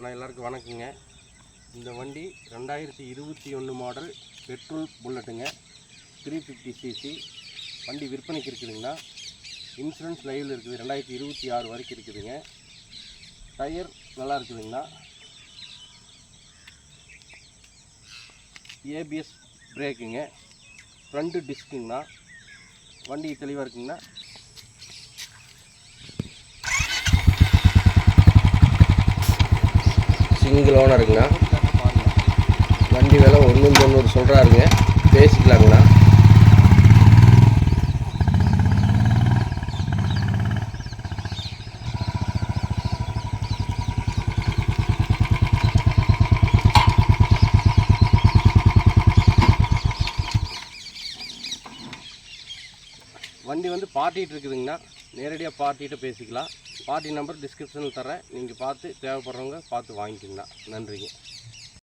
நான் எல்லாருக்கும் வணக்கங்க. இந்த வண்டி 2021 மாடல் பெட்ரோல் புல்லட்டுங்க, 350 cc வண்டி விற்பனைக்கு இருக்குதுங்கண்ணா. இன்சூரன்ஸ் லைவில் இருக்குது, 2026 வரைக்கும் இருக்குதுங்க. டயர் நல்லா இருக்குதுங்கண்ணா. ஏபிஎஸ் பிரேக்குங்க, ஃப்ரண்ட்டு டிஸ்க்குங்கண்ணா. வண்டி தெளிவாக இருக்குங்கண்ணா. சிங்கிள் ஓனருங்கண்ணா. வண்டி விலை 1.90 சொல்கிறாருங்க, பேசிக்கலாங்கண்ணா. வண்டி வந்து பார்ட்டிகிட்டு இருக்குதுங்கண்ணா. நேரடியாக பார்ட்டிகிட்ட பேசிக்கலாம். பார்ட்டி நம்பர் டிஸ்கிரிப்ஷனில் தரேன், நீங்கள் பார்த்து தேவைப்படுறவங்க பார்த்து வாங்கிக்கோங்கண்ணா. நன்றிங்க.